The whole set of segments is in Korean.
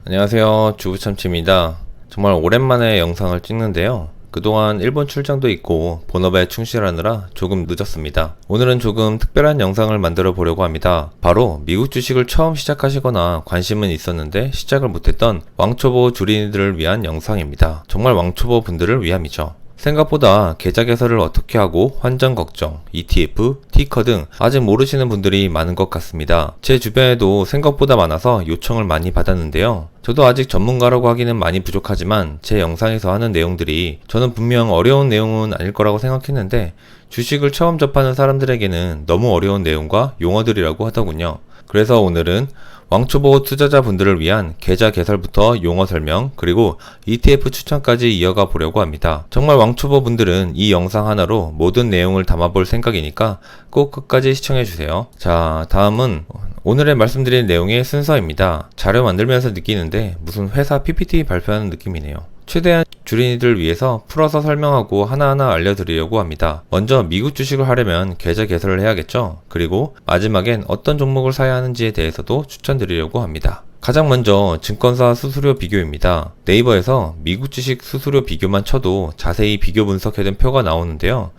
안녕하세요, 주부참치입니다. 정말 오랜만에 영상을 찍는데요. 그동안 일본 출장도 있고 본업에 충실하느라 조금 늦었습니다. 오늘은 조금 특별한 영상을 만들어 보려고 합니다. 바로 미국 주식을 처음 시작하시거나 관심은 있었는데 시작을 못했던 왕초보 주린이들을 위한 영상입니다. 정말 왕초보 분들을 위함이죠. 생각보다 계좌 개설을 어떻게 하고 환전 걱정, ETF, 티커 등 아직 모르시는 분들이 많은 것 같습니다. 제 주변에도 생각보다 많아서 요청을 많이 받았는데요. 저도 아직 전문가라고 하기는 많이 부족하지만 제 영상에서 하는 내용들이 저는 분명 어려운 내용은 아닐 거라고 생각했는데 주식을 처음 접하는 사람들에게는 너무 어려운 내용과 용어들이라고 하더군요. 그래서 오늘은 왕초보 투자자분들을 위한 계좌 개설부터 용어 설명 그리고 ETF 추천까지 이어가 보려고 합니다. 정말 왕초보 분들은 이 영상 하나로 모든 내용을 담아볼 생각이니까 꼭 끝까지 시청해주세요. 자, 다음은 오늘의 말씀드릴 내용의 순서입니다. 자료 만들면서 느끼는데 무슨 회사 PPT 발표하는 느낌이네요. 최대한 주린이들 위해서 풀어서 설명하고 하나하나 알려드리려고 합니다. 먼저 미국 주식을 하려면 계좌 개설을 해야겠죠. 그리고 마지막엔 어떤 종목을 사야 하는지에 대해서도 추천드리려고 합니다. 가장 먼저 증권사 수수료 비교입니다. 네이버에서 미국 주식 수수료 비교만 쳐도 자세히 비교 분석해둔 표가 나오는데요.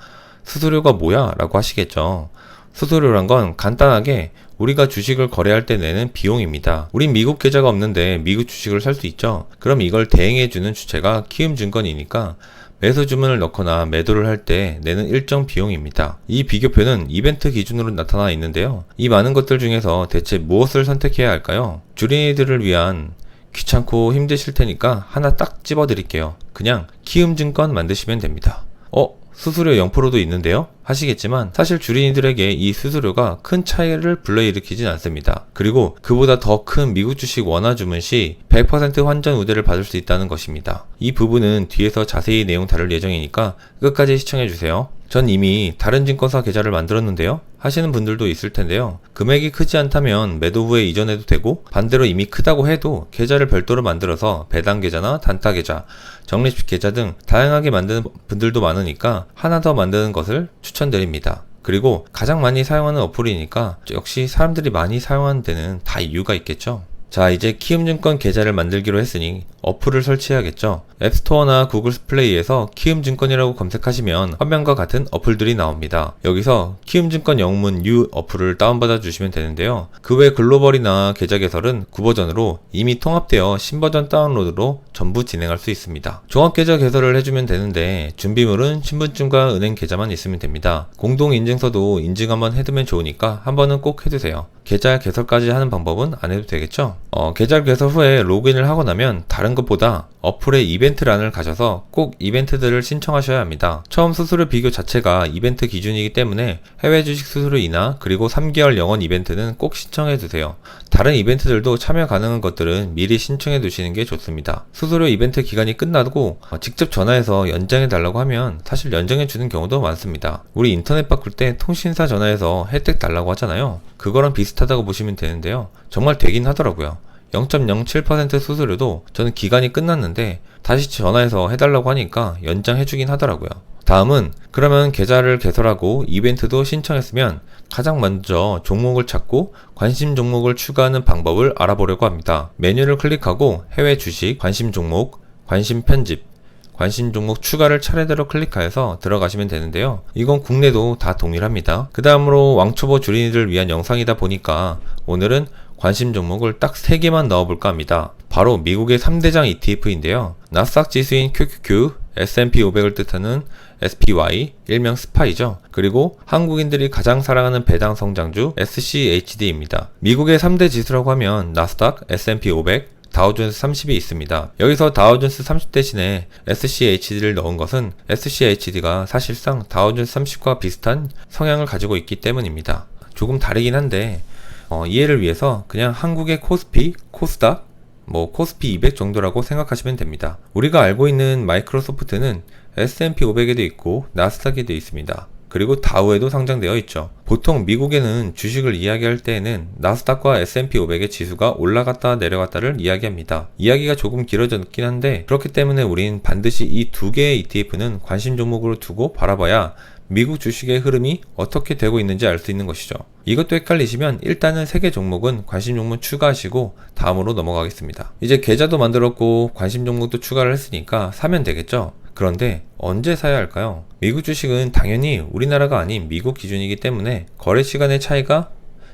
수수료가 뭐야? 라고 하시겠죠. 수수료란 건 간단하게 우리가 주식을 거래할 때 내는 비용입니다. 우린 미국 계좌가 없는데 미국 주식을 살 수 있죠. 그럼 이걸 대행해주는 주체가 키움증권이니까 매수 주문을 넣거나 매도를 할 때 내는 일정 비용입니다. 이 비교표는 이벤트 기준으로 나타나 있는데요. 이 많은 것들 중에서 대체 무엇을 선택해야 할까요? 주린이들을 위한 귀찮고 힘드실 테니까 하나 딱 집어 드릴게요. 그냥 키움증권 만드시면 됩니다. 수수료 0%도 있는데요? 하시겠지만 사실 주린이들에게 이 수수료가 큰 차이를 불러일으키진 않습니다. 그리고 그보다 더 큰 미국 주식 원화 주문 시 100% 환전 우대를 받을 수 있다는 것입니다. 이 부분은 뒤에서 자세히 내용 다룰 예정이니까 끝까지 시청해주세요. 전 이미 다른 증권사 계좌를 만들었는데요. 하시는 분들도 있을 텐데요. 금액이 크지 않다면 매도 후에 이전해도 되고 반대로 이미 크다고 해도 계좌를 별도로 만들어서 배당 계좌나 단타 계좌, 적립식 계좌 등 다양하게 만드는 분들도 많으니까 하나 더 만드는 것을 추천드립니다. 그리고 가장 많이 사용하는 어플이니까 역시 사람들이 많이 사용하는 데는 다 이유가 있겠죠. 자, 이제 키움증권 계좌를 만들기로 했으니 어플을 설치해야겠죠. 앱스토어나 구글 플레이에서 키움증권이라고 검색하시면 화면과 같은 어플들이 나옵니다. 여기서 키움증권 영문 U 어플을 다운받아 주시면 되는데요. 그 외 글로벌이나 계좌 개설은 9버전으로 이미 통합되어 신버전 다운로드로 전부 진행할 수 있습니다. 종합계좌 개설을 해주면 되는데 준비물은 신분증과 은행 계좌만 있으면 됩니다. 공동인증서도 인증 한번 해두면 좋으니까 한 번은 꼭 해두세요. 계좌 개설까지 하는 방법은 안 해도 되겠죠? 계좌 개설 후에 로그인을 하고 나면 다른 것보다 어플의 이벤트란을 가셔서 꼭 이벤트들을 신청하셔야 합니다. 처음 수수료 비교 자체가 이벤트 기준이기 때문에 해외 주식 수수료 인하 그리고 3개월 영원 이벤트는 꼭 신청해 두세요. 다른 이벤트들도 참여 가능한 것들은 미리 신청해 두시는 게 좋습니다. 수수료 이벤트 기간이 끝나고 직접 전화해서 연장해 달라고 하면 사실 연장해 주는 경우도 많습니다. 우리 인터넷 바꿀 때 통신사 전화해서 혜택 달라고 하잖아요. 그거랑 비슷하다고 보시면 되는데요. 정말 되긴 하더라고요. 0.07% 수수료도 저는 기간이 끝났는데 다시 전화해서 해달라고 하니까 연장해주긴 하더라고요. 다음은 그러면 계좌를 개설하고 이벤트도 신청했으면 가장 먼저 종목을 찾고 관심 종목을 추가하는 방법을 알아보려고 합니다. 메뉴를 클릭하고 해외 주식, 관심 종목, 관심 편집, 관심 종목 추가를 차례대로 클릭하여서 들어가시면 되는데요. 이건 국내도 다 동일합니다. 그 다음으로 왕초보 주린이들을 위한 영상이다 보니까 오늘은 관심 종목을 딱 3개만 넣어볼까 합니다. 바로 미국의 3대장 ETF인데요. 나스닥 지수인 QQQ, S&P 500을 뜻하는 SPY, 일명 스파이죠. 그리고 한국인들이 가장 사랑하는 배당 성장주 SCHD입니다. 미국의 3대 지수라고 하면 나스닥, S&P 500, 다우존스 30이 있습니다. 여기서 다우존스 30 대신에 SCHD를 넣은 것은 SCHD가 사실상 다우존스 30과 비슷한 성향을 가지고 있기 때문입니다. 조금 다르긴 한데 이해를 위해서 그냥 한국의 코스피, 코스닥, 코스피 200 정도라고 생각하시면 됩니다. 우리가 알고 있는 마이크로소프트는 S&P 500에도 있고 나스닥에도 있습니다. 그리고 다우에도 상장되어 있죠. 보통 미국에는 주식을 이야기할 때에는 나스닥과 S&P 500의 지수가 올라갔다 내려갔다를 이야기합니다. 이야기가 조금 길어졌긴 한데 그렇기 때문에 우린 반드시 이 두 개의 ETF는 관심 종목으로 두고 바라봐야 미국 주식의 흐름이 어떻게 되고 있는지 알 수 있는 것이죠. 이것도 헷갈리시면 일단은 3개 종목은 관심 종목 추가하시고 다음으로 넘어가겠습니다. 이제 계좌도 만들었고 관심 종목도 추가를 했으니까 사면 되겠죠. 그런데 언제 사야 할까요? 미국 주식은 당연히 우리나라가 아닌 미국 기준이기 때문에 거래 시간의 차이가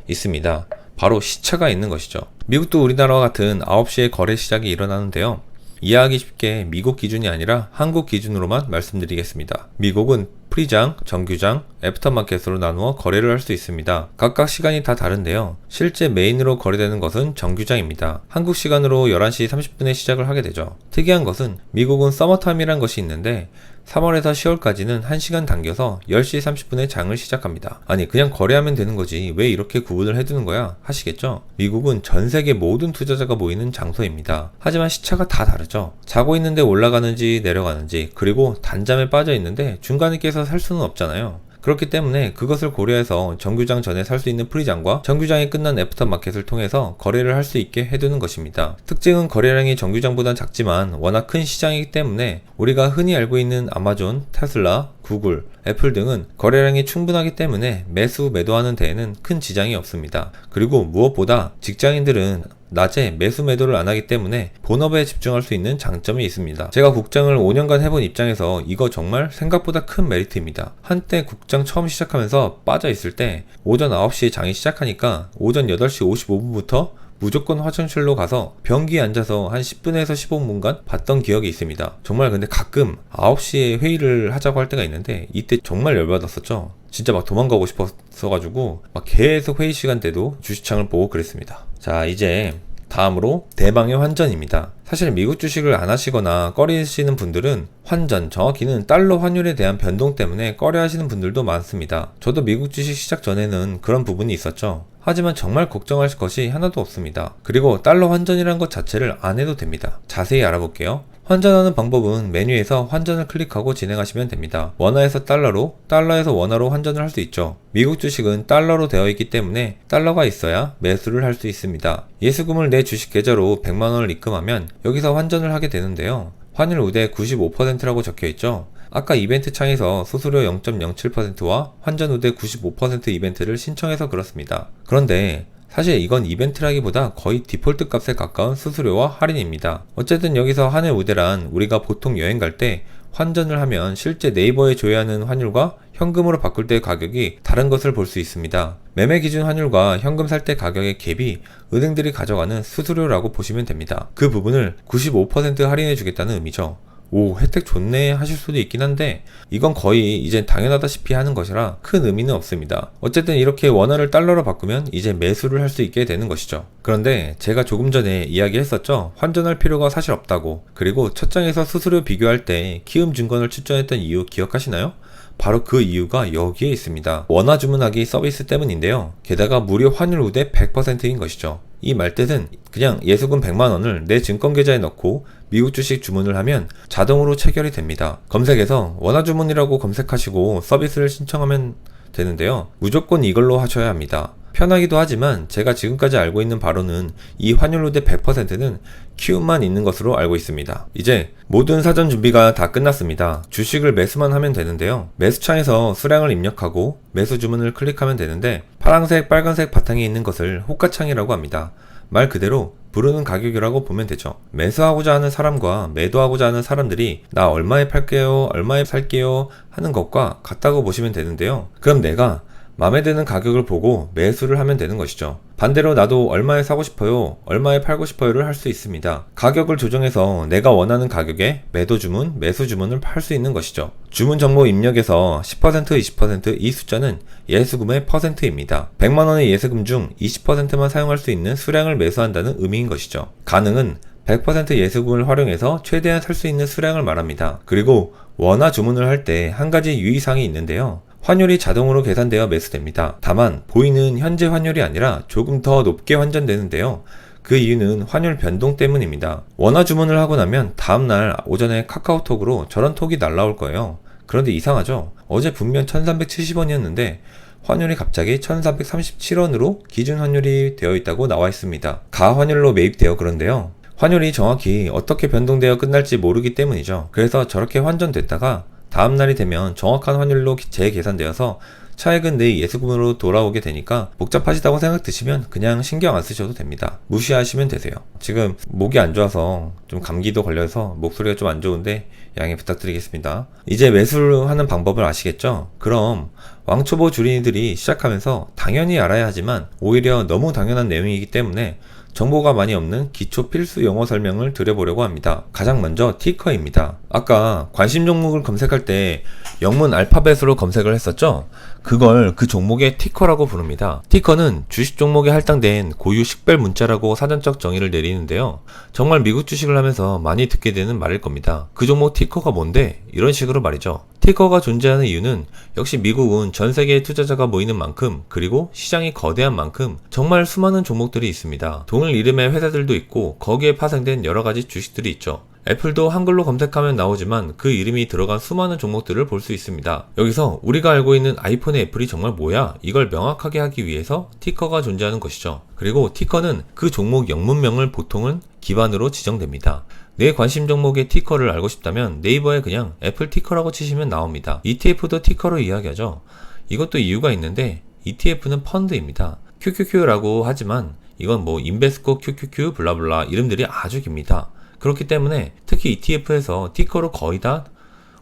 있습니다. 바로 시차가 있는 것이죠. 미국도 우리나라와 같은 9시에 거래 시작이 일어나는데요. 이해하기 쉽게 미국 기준이 아니라 한국 기준으로만 말씀드리겠습니다. 미국은 프리장, 정규장, 애프터마켓으로 나누어 거래를 할 수 있습니다. 각각 시간이 다 다른데요. 실제 메인으로 거래되는 것은 정규장입니다. 한국 시간으로 11시 30분에 시작을 하게 되죠. 특이한 것은 미국은 서머타임이란 것이 있는데 3월에서 10월까지는 1시간 당겨서 10시 30분에 장을 시작합니다. 아니 그냥 거래하면 되는 거지 왜 이렇게 구분을 해두는 거야 하시겠죠? 미국은 전 세계 모든 투자자가 모이는 장소입니다. 하지만 시차가 다 다르죠. 자고 있는데 올라가는지 내려가는지 그리고 단잠에 빠져 있는데 중간에 깨서 살 수는 없잖아요. 그렇기 때문에 그것을 고려해서 정규장 전에 살 수 있는 프리장과 정규장이 끝난 애프터마켓을 통해서 거래를 할 수 있게 해두는 것입니다. 특징은 거래량이 정규장보단 작지만 워낙 큰 시장이기 때문에 우리가 흔히 알고 있는 아마존, 테슬라, 구글, 애플 등은 거래량이 충분하기 때문에 매수, 매도하는 데에는 큰 지장이 없습니다. 그리고 무엇보다 직장인들은 낮에 매수 매도를 안 하기 때문에 본업에 집중할 수 있는 장점이 있습니다. 제가 국장을 5년간 해본 입장에서 이거 정말 생각보다 큰 메리트입니다. 한때 국장 처음 시작하면서 빠져 있을 때 오전 9시에 장이 시작하니까 오전 8시 55분부터 무조건 화장실로 가서 변기에 앉아서 한 10분에서 15분간 봤던 기억이 있습니다. 정말 근데 가끔 9시에 회의를 하자고 할 때가 있는데 이때 정말 열받았었죠. 진짜 막 도망가고 싶었어가지고 막 계속 회의 시간 때도 주식창을 보고 그랬습니다. 자, 이제 다음으로 대망의 환전입니다. 사실 미국 주식을 안 하시거나 꺼리시는 분들은 환전, 정확히는 달러 환율에 대한 변동 때문에 꺼려하시는 분들도 많습니다. 저도 미국 주식 시작 전에는 그런 부분이 있었죠. 하지만 정말 걱정할 것이 하나도 없습니다. 그리고 달러 환전이라는 것 자체를 안 해도 됩니다. 자세히 알아볼게요. 환전하는 방법은 메뉴에서 환전을 클릭하고 진행하시면 됩니다. 원화에서 달러로, 달러에서 원화로 환전을 할 수 있죠. 미국 주식은 달러로 되어 있기 때문에 달러가 있어야 매수를 할 수 있습니다. 예수금을 내 주식 계좌로 100만원을 입금하면 여기서 환전을 하게 되는데요. 환율 우대 95%라고 적혀 있죠. 아까 이벤트 창에서 수수료 0.07%와 환전 우대 95% 이벤트를 신청해서 그렇습니다. 그런데 사실 이건 이벤트라기보다 거의 디폴트 값에 가까운 수수료와 할인입니다. 어쨌든 여기서 한해 우대란 우리가 보통 여행 갈 때 환전을 하면 실제 네이버에 조회하는 환율과 현금으로 바꿀 때의 가격이 다른 것을 볼 수 있습니다. 매매 기준 환율과 현금 살 때 가격의 갭이 은행들이 가져가는 수수료라고 보시면 됩니다. 그 부분을 95% 할인해 주겠다는 의미죠. 오, 혜택 좋네 하실 수도 있긴 한데 이건 거의 이젠 당연하다시피 하는 것이라 큰 의미는 없습니다. 어쨌든 이렇게 원화를 달러로 바꾸면 이제 매수를 할 수 있게 되는 것이죠. 그런데 제가 조금 전에 이야기했었죠. 환전할 필요가 사실 없다고. 그리고 첫 장에서 수수료 비교할 때 키움증권을 추천했던 이유 기억하시나요? 바로 그 이유가 여기에 있습니다. 원화 주문하기 서비스 때문인데요. 게다가 무료 환율 우대 100%인 것이죠. 이 말뜻은 그냥 예수금 100만원을 내 증권계좌에 넣고 미국 주식 주문을 하면 자동으로 체결이 됩니다. 검색에서 원화 주문이라고 검색하시고 서비스를 신청하면 되는데요. 무조건 이걸로 하셔야 합니다. 편하기도 하지만 제가 지금까지 알고 있는 바로는 이 환율 우대 100%는 키움만 있는 것으로 알고 있습니다. 이제 모든 사전 준비가 다 끝났습니다. 주식을 매수만 하면 되는데요. 매수창에서 수량을 입력하고 매수 주문을 클릭하면 되는데 파란색, 빨간색 바탕에 있는 것을 호가창이라고 합니다. 말 그대로 부르는 가격이라고 보면 되죠. 매수하고자 하는 사람과 매도하고자 하는 사람들이 나 얼마에 팔게요, 얼마에 살게요 하는 것과 같다고 보시면 되는데요. 그럼 내가 마음에 드는 가격을 보고 매수를 하면 되는 것이죠. 반대로 나도 얼마에 사고 싶어요, 얼마에 팔고 싶어요를 할 수 있습니다. 가격을 조정해서 내가 원하는 가격에 매도 주문, 매수 주문을 할 수 있는 것이죠. 주문 정보 입력에서 10%, 20% 이 숫자는 예수금의 퍼센트입니다. 100만원의 예수금 중 20%만 사용할 수 있는 수량을 매수한다는 의미인 것이죠. 가능은 100% 예수금을 활용해서 최대한 살 수 있는 수량을 말합니다. 그리고 원화 주문을 할 때 한 가지 유의사항이 있는데요. 환율이 자동으로 계산되어 매수됩니다. 다만 보이는 현재 환율이 아니라 조금 더 높게 환전되는데요. 그 이유는 환율 변동 때문입니다. 원화 주문을 하고 나면 다음날 오전에 카카오톡으로 저런 톡이 날라올 거예요. 그런데 이상하죠? 어제 분명 1370원이었는데 환율이 갑자기 1437원으로 기준 환율이 되어 있다고 나와 있습니다. 가환율로 매입되어 그런데요. 환율이 정확히 어떻게 변동되어 끝날지 모르기 때문이죠. 그래서 저렇게 환전됐다가 다음날이 되면 정확한 환율로 재계산되어서 차액은 내 예수금으로 돌아오게 되니까 복잡하시다고 생각 드시면 그냥 신경 안 쓰셔도 됩니다. 무시하시면 되세요. 지금 목이 안 좋아서 좀 감기도 걸려서 목소리가 좀 안 좋은데 양해 부탁드리겠습니다. 이제 매수를 하는 방법을 아시겠죠? 그럼 왕초보 주린이들이 시작하면서 당연히 알아야 하지만 오히려 너무 당연한 내용이기 때문에 정보가 많이 없는 기초 필수 용어 설명을 드려보려고 합니다. 가장 먼저 티커입니다. 아까 관심 종목을 검색할 때 영문 알파벳으로 검색을 했었죠? 그걸 그 종목의 티커라고 부릅니다. 티커는 주식 종목에 할당된 고유 식별 문자라고 사전적 정의를 내리는데요. 정말 미국 주식을 하면서 많이 듣게 되는 말일 겁니다. 그 종목 티커가 뭔데? 이런 식으로 말이죠. 티커가 존재하는 이유는 역시 미국은 전 세계의 투자자가 모이는 만큼 그리고 시장이 거대한 만큼 정말 수많은 종목들이 있습니다. 동일 이름의 회사들도 있고 거기에 파생된 여러가지 주식들이 있죠. 애플도 한글로 검색하면 나오지만 그 이름이 들어간 수많은 종목들을 볼 수 있습니다. 여기서 우리가 알고 있는 아이폰의 애플이 정말 뭐야? 이걸 명확하게 하기 위해서 티커가 존재하는 것이죠. 그리고 티커는 그 종목 영문명을 보통은 기반으로 지정됩니다. 내 관심 종목의 티커를 알고 싶다면 네이버에 그냥 애플 티커라고 치시면 나옵니다. ETF도 티커로 이야기하죠. 이것도 이유가 있는데 ETF는 펀드입니다. QQQ라고 하지만 이건 뭐 인베스코 QQQ 블라블라 이름들이 아주 깁니다. 그렇기 때문에 특히 ETF에서 티커로 거의 다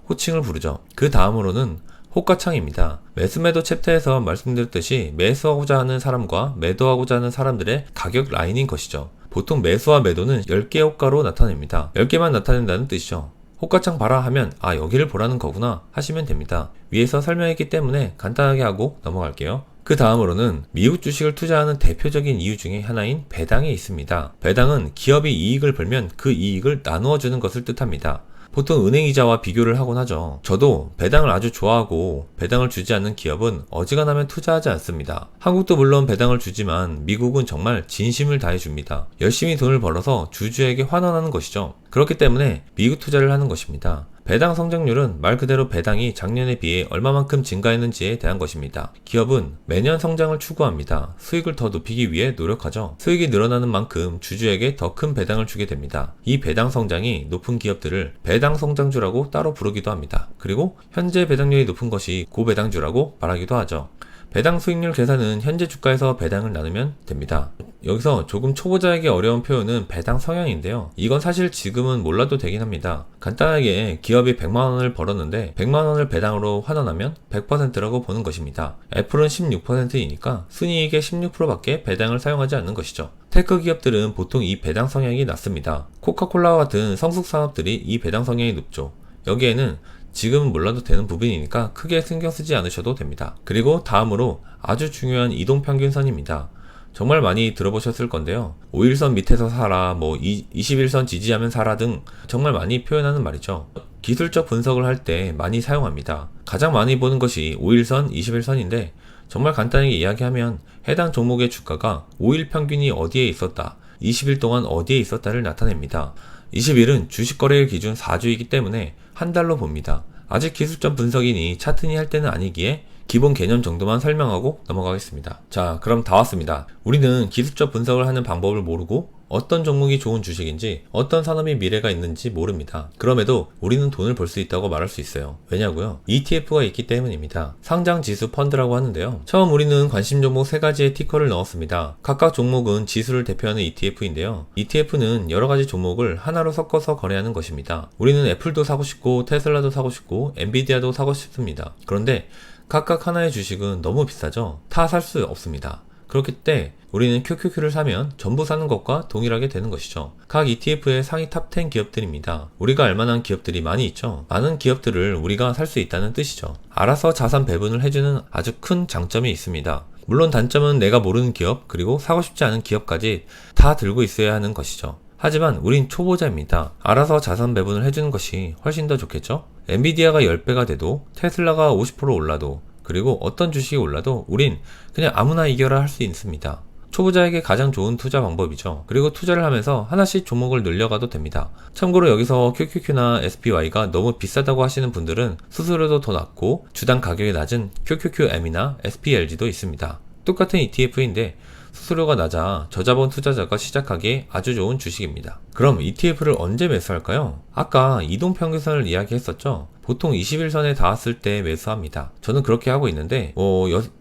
호칭을 부르죠. 그 다음으로는 호가창입니다. 매수매도 챕터에서 말씀드렸듯이 매수하고자 하는 사람과 매도하고자 하는 사람들의 가격 라인인 것이죠. 보통 매수와 매도는 10개 호가로 나타냅니다. 10개만 나타낸다는 뜻이죠. 호가창 봐라 하면 아 여기를 보라는 거구나 하시면 됩니다. 위에서 설명했기 때문에 간단하게 하고 넘어갈게요. 그 다음으로는 미국 주식을 투자하는 대표적인 이유 중에 하나인 배당이 있습니다. 배당은 기업이 이익을 벌면 그 이익을 나누어 주는 것을 뜻합니다. 보통 은행이자와 비교를 하곤 하죠. 저도 배당을 아주 좋아하고 배당을 주지 않는 기업은 어지간하면 투자하지 않습니다. 한국도 물론 배당을 주지만 미국은 정말 진심을 다해 줍니다. 열심히 돈을 벌어서 주주에게 환원하는 것이죠. 그렇기 때문에 미국 투자를 하는 것입니다. 배당 성장률은 말 그대로 배당이 작년에 비해 얼마만큼 증가했는지에 대한 것입니다. 기업은 매년 성장을 추구합니다. 수익을 더 높이기 위해 노력하죠. 수익이 늘어나는 만큼 주주에게 더 큰 배당을 주게 됩니다. 이 배당 성장이 높은 기업들을 배당 성장주라고 따로 부르기도 합니다. 그리고 현재 배당률이 높은 것이 고배당주라고 말하기도 하죠. 배당 수익률 계산은 현재 주가에서 배당을 나누면 됩니다. 여기서 조금 초보자에게 어려운 표현은 배당 성향인데요. 이건 사실 지금은 몰라도 되긴 합니다. 간단하게 기업이 100만원을 벌었는데 100만원을 배당으로 환원하면 100%라고 보는 것입니다. 애플은 16%이니까 순이익의 16%밖에 배당을 사용하지 않는 것이죠. 테크 기업들은 보통 이 배당 성향이 낮습니다. 코카콜라와 같은 성숙 산업들이 이 배당 성향이 높죠. 여기에는 지금은 몰라도 되는 부분이니까 크게 신경 쓰지 않으셔도 됩니다. 그리고 다음으로 아주 중요한 이동평균선입니다. 정말 많이 들어보셨을 건데요. 5일선 밑에서 사라, 21선 지지하면 사라 등 정말 많이 표현하는 말이죠. 기술적 분석을 할 때 많이 사용합니다. 가장 많이 보는 것이 5일선, 21선인데 정말 간단하게 이야기하면 해당 종목의 주가가 5일 평균이 어디에 있었다, 20일 동안 어디에 있었다를 나타냅니다. 20일은 주식거래일 기준 4주이기 때문에 한 달로 봅니다. 아직 기술적 분석이니 차트니 할 때는 아니기에 기본 개념 정도만 설명하고 넘어가겠습니다. 자, 그럼 다 왔습니다. 우리는 기술적 분석을 하는 방법을 모르고 어떤 종목이 좋은 주식인지 어떤 산업의 미래가 있는지 모릅니다. 그럼에도 우리는 돈을 벌 수 있다고 말할 수 있어요. 왜냐고요? ETF가 있기 때문입니다. 상장지수 펀드라고 하는데요. 처음 우리는 관심 종목 3가지의 티커를 넣었습니다. 각각 종목은 지수를 대표하는 ETF인데요. ETF는 여러가지 종목을 하나로 섞어서 거래하는 것입니다. 우리는 애플도 사고 싶고 테슬라도 사고 싶고 엔비디아도 사고 싶습니다. 그런데 각각 하나의 주식은 너무 비싸죠? 다 살 수 없습니다. 그렇기 때문에 우리는 QQQ를 사면 전부 사는 것과 동일하게 되는 것이죠. 각 ETF의 상위 탑 10 기업들입니다. 우리가 알만한 기업들이 많이 있죠. 많은 기업들을 우리가 살 수 있다는 뜻이죠. 알아서 자산 배분을 해주는 아주 큰 장점이 있습니다. 물론 단점은 내가 모르는 기업 그리고 사고 싶지 않은 기업까지 다 들고 있어야 하는 것이죠. 하지만 우린 초보자입니다. 알아서 자산 배분을 해주는 것이 훨씬 더 좋겠죠? 엔비디아가 10배가 돼도 테슬라가 50% 올라도 그리고 어떤 주식이 올라도 우린 그냥 아무나 이겨라 할 수 있습니다. 초보자에게 가장 좋은 투자 방법이죠. 그리고 투자를 하면서 하나씩 종목을 늘려가도 됩니다. 참고로 여기서 QQQ나 SPY가 너무 비싸다고 하시는 분들은 수수료도 더 낮고 주당 가격이 낮은 QQQM이나 SPLG도 있습니다. 똑같은 ETF인데 수수료가 낮아 저자본 투자자가 시작하기에 아주 좋은 주식입니다. 그럼 ETF를 언제 매수할까요? 아까 이동평균선을 이야기했었죠. 보통 21선에 닿았을 때 매수합니다. 저는 그렇게 하고 있는데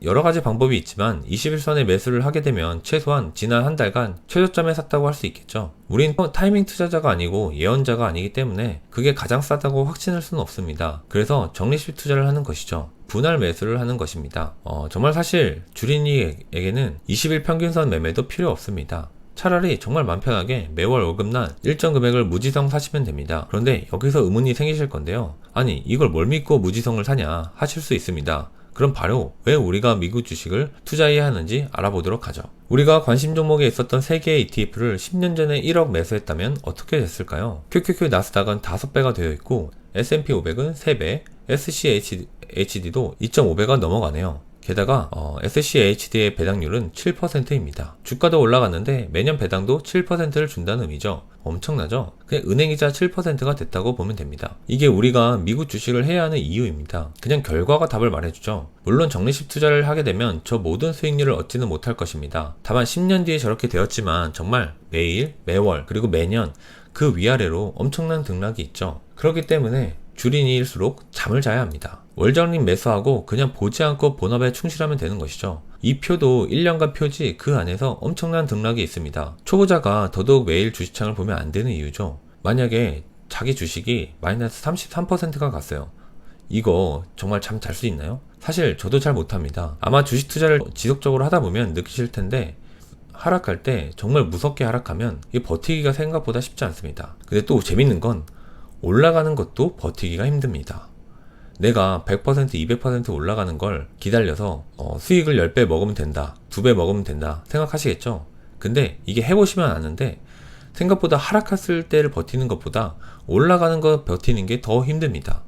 여러 가지 방법이 있지만 21선에 매수를 하게 되면 최소한 지난 한 달간 최저점에 샀다고 할 수 있겠죠. 우린 타이밍 투자자가 아니고 예언자가 아니기 때문에 그게 가장 싸다고 확신할 수는 없습니다. 그래서 적립식 투자를 하는 것이죠. 분할 매수를 하는 것입니다. 정말 사실 주린이에게는 20일 평균선 매매도 필요 없습니다. 차라리 정말 맘 편하게 매월 월급날 일정 금액을 무지성 사시면 됩니다. 그런데 여기서 의문이 생기실 건데요. 아니 이걸 뭘 믿고 무지성을 사냐 하실 수 있습니다. 그럼 바로 왜 우리가 미국 주식을 투자해야 하는지 알아보도록 하죠. 우리가 관심 종목에 있었던 3개의 ETF를 10년 전에 1억 매수했다면 어떻게 됐을까요? QQQ 나스닥은 5배가 되어 있고 S&P 500은 3배, SCHD도 2.5배가 넘어가네요. 게다가 SCHD의 배당률은 7%입니다. 주가도 올라갔는데 매년 배당도 7%를 준다는 의미죠. 엄청나죠? 그냥 은행이자 7%가 됐다고 보면 됩니다. 이게 우리가 미국 주식을 해야 하는 이유입니다. 그냥 결과가 답을 말해주죠. 물론 적립식 투자를 하게 되면 저 모든 수익률을 얻지는 못할 것입니다. 다만 10년 뒤에 저렇게 되었지만 정말 매일, 매월, 그리고 매년 그 위아래로 엄청난 등락이 있죠. 그렇기 때문에 주린이일수록 잠을 자야 합니다. 월적립 매수하고 그냥 보지 않고 본업에 충실하면 되는 것이죠. 이 표도 1년간 표지 그 안에서 엄청난 등락이 있습니다. 초보자가 더더욱 매일 주식창을 보면 안 되는 이유죠. 만약에 자기 주식이 마이너스 33%가 갔어요. 이거 정말 잠 잘 수 있나요? 사실 저도 잘 못합니다. 아마 주식 투자를 지속적으로 하다 보면 느끼실 텐데 하락할 때 정말 무섭게 하락하면 이 버티기가 생각보다 쉽지 않습니다. 근데 또 재밌는 건 올라가는 것도 버티기가 힘듭니다. 내가 100%, 200% 올라가는 걸 기다려서 수익을 10배 먹으면 된다, 2배 먹으면 된다 생각하시겠죠? 근데 이게 해보시면 아는데 생각보다 하락했을 때를 버티는 것보다 올라가는 거 버티는 게 더 힘듭니다.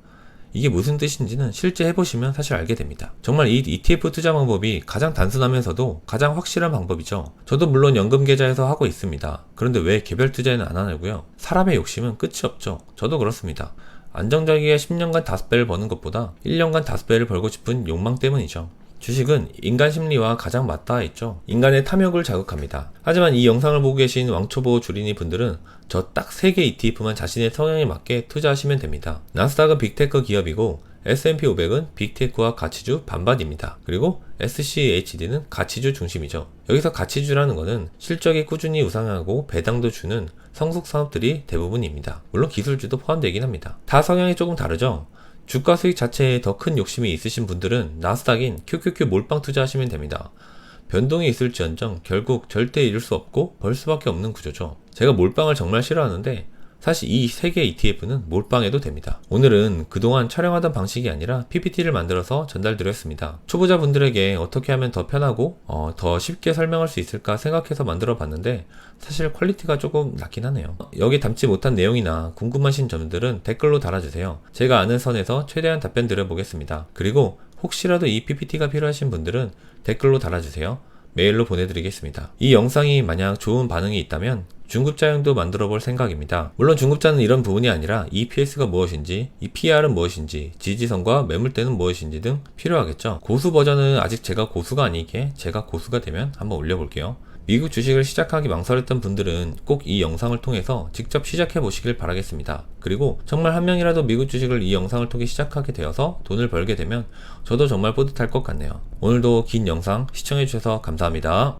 이게 무슨 뜻인지는 실제 해보시면 사실 알게 됩니다. 정말 이 ETF 투자 방법이 가장 단순하면서도 가장 확실한 방법이죠. 저도 물론 연금 계좌에서 하고 있습니다. 그런데 왜 개별 투자에는 안 하냐고요? 사람의 욕심은 끝이 없죠. 저도 그렇습니다. 안정적이게 10년간 5배를 버는 것보다 1년간 5배를 벌고 싶은 욕망 때문이죠. 주식은 인간 심리와 가장 맞닿아 있죠. 인간의 탐욕을 자극합니다. 하지만 이 영상을 보고 계신 왕초보 주린이 분들은 저 딱 3개 ETF만 자신의 성향에 맞게 투자하시면 됩니다. 나스닥은 빅테크 기업이고 S&P 500은 빅테크와 가치주 반반입니다. 그리고 SCHD는 가치주 중심이죠. 여기서 가치주라는 것은 실적이 꾸준히 우상하고 배당도 주는 성숙 산업들이 대부분입니다. 물론 기술주도 포함되긴 합니다. 다 성향이 조금 다르죠. 주가 수익 자체에 더 큰 욕심이 있으신 분들은 나스닥인 QQQ 몰빵 투자하시면 됩니다. 변동이 있을지언정 결국 절대 잃을 수 없고 벌 수밖에 없는 구조죠. 제가 몰빵을 정말 싫어하는데 사실 이 3개 ETF는 몰빵해도 됩니다. 오늘은 그동안 촬영하던 방식이 아니라 PPT를 만들어서 전달드렸습니다. 초보자분들에게 어떻게 하면 더 편하고 더 쉽게 설명할 수 있을까 생각해서 만들어 봤는데 사실 퀄리티가 조금 낮긴 하네요. 여기 담지 못한 내용이나 궁금하신 점들은 댓글로 달아주세요. 제가 아는 선에서 최대한 답변 드려보겠습니다. 그리고 혹시라도 이 PPT가 필요하신 분들은 댓글로 달아주세요. 메일로 보내드리겠습니다. 이 영상이 만약 좋은 반응이 있다면 중급자용도 만들어 볼 생각입니다. 물론 중급자는 이런 부분이 아니라 EPS가 무엇인지, 이 PR은 무엇인지, 지지선과 매물대는 무엇인지 등 필요하겠죠. 고수 버전은 아직 제가 고수가 아니기에 제가 고수가 되면 한번 올려볼게요. 미국 주식을 시작하기 망설였던 분들은 꼭 이 영상을 통해서 직접 시작해 보시길 바라겠습니다. 그리고 정말 한 명이라도 미국 주식을 이 영상을 통해 시작하게 되어서 돈을 벌게 되면 저도 정말 뿌듯할 것 같네요. 오늘도 긴 영상 시청해 주셔서 감사합니다.